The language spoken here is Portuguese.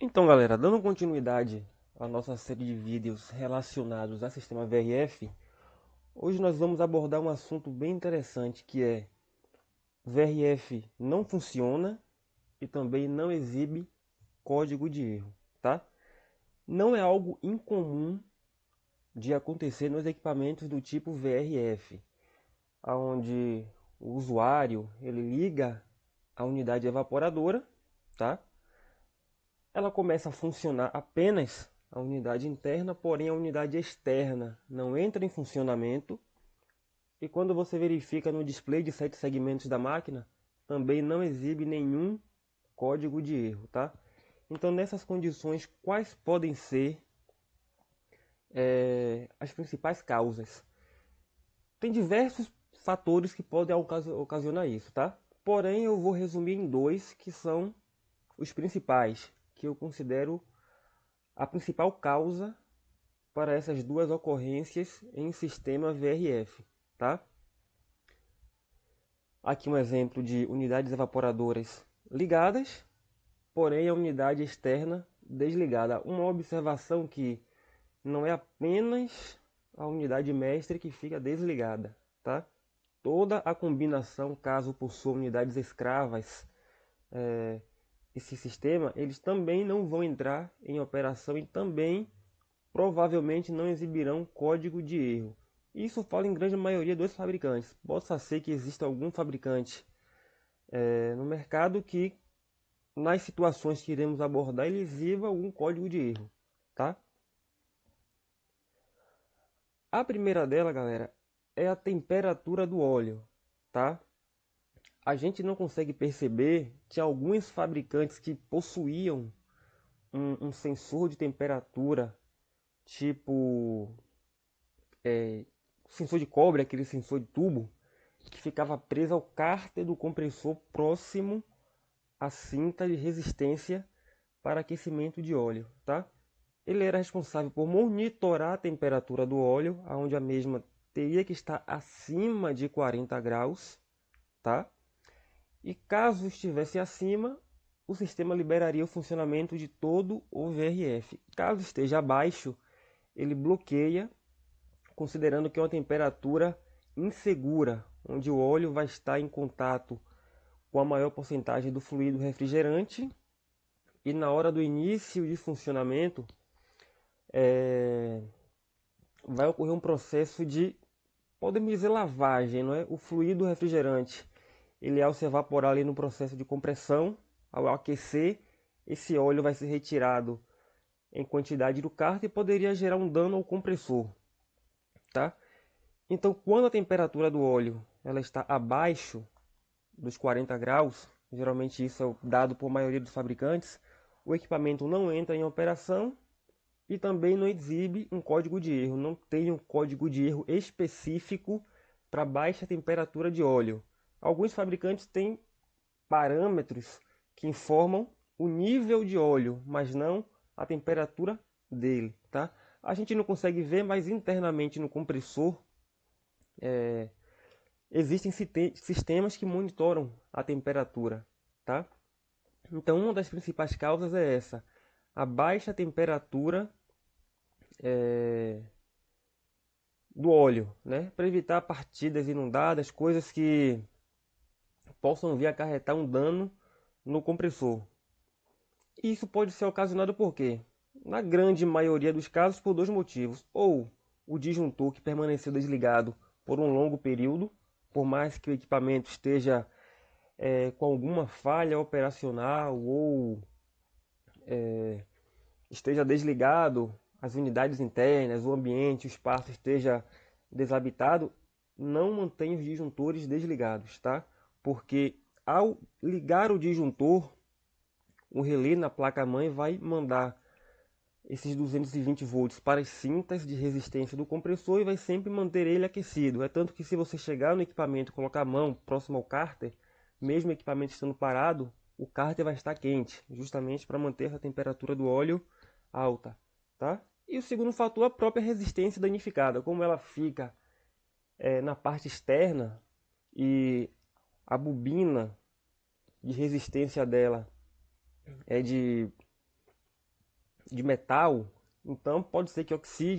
Então, galera, dando continuidade à nossa série de vídeos relacionados ao sistema VRF, hoje nós vamos abordar um assunto bem interessante que é VRF não funciona e também não exibe código de erro, tá? Não é algo incomum de acontecer nos equipamentos do tipo VRF, onde o usuário ele liga a unidade evaporadora, tá? Ela começa a funcionar apenas a unidade interna, porém a unidade externa não entra em funcionamento. E quando você verifica no display de 7 segmentos da máquina, também não exibe nenhum código de erro, tá? Então, nessas condições, quais podem ser as principais causas? Tem diversos fatores que podem ocasionar isso, tá? Porém, eu vou resumir em dois que são os principais, que eu considero a principal causa para essas duas ocorrências em sistema VRF, tá? Aqui um exemplo de unidades evaporadoras ligadas, porém a unidade externa desligada. Uma observação que não é apenas a unidade mestre que fica desligada, tá? Toda a combinação, caso possua unidades escravas, esse sistema, eles também não vão entrar em operação e também provavelmente não exibirão código de erro. Isso fala em grande maioria dos fabricantes. Possa ser que exista algum fabricante no mercado que, nas situações que iremos abordar, ele exiba algum código de erro, tá? A primeira dela, galera, é a temperatura do óleo, tá? A gente não consegue perceber que alguns fabricantes que possuíam um sensor de temperatura, tipo sensor de cobre, aquele sensor de tubo, que ficava preso ao cárter do compressor próximo à cinta de resistência para aquecimento de óleo, tá? Ele era responsável por monitorar a temperatura do óleo, onde a mesma teria que estar acima de 40 graus, tá? E caso estivesse acima, o sistema liberaria o funcionamento de todo o VRF. Caso esteja abaixo, ele bloqueia, considerando que é uma temperatura insegura, onde o óleo vai estar em contato com a maior porcentagem do fluido refrigerante e na hora do início de funcionamento vai ocorrer um processo de, podemos dizer, lavagem, não é? O fluido refrigerante, ele ao se evaporar ali no processo de compressão, ao aquecer, esse óleo vai ser retirado em quantidade do cárter e poderia gerar um dano ao compressor, tá? Então, quando a temperatura do óleo ela está abaixo dos 40 graus, geralmente isso é dado por maioria dos fabricantes, o equipamento não entra em operação e também não exibe um código de erro, não tem um código de erro específico para baixa temperatura de óleo. Alguns fabricantes têm parâmetros que informam o nível de óleo, mas não a temperatura dele, tá? A gente não consegue ver, mas internamente no compressor existem sistemas que monitoram a temperatura, tá? Então, uma das principais causas é essa, a baixa temperatura do óleo, né? Para evitar partidas inundadas, coisas que possam vir a acarretar um dano no compressor. E isso pode ser ocasionado por quê? Na grande maioria dos casos, por dois motivos. Ou o disjuntor que permaneceu desligado por um longo período, por mais que o equipamento esteja com alguma falha operacional ou esteja desligado, as unidades internas, o ambiente, o espaço esteja desabitado, não mantenha os disjuntores desligados, tá? Porque ao ligar o disjuntor, o relé na placa-mãe vai mandar esses 220 volts para as cintas de resistência do compressor e vai sempre manter ele aquecido. É tanto que se você chegar no equipamento e colocar a mão próximo ao cárter, mesmo o equipamento estando parado, o cárter vai estar quente, justamente para manter a temperatura do óleo alta, tá? E o segundo fator é a própria resistência danificada, como ela fica na parte externa e a bobina de resistência dela é de de metal, então pode ser que oxide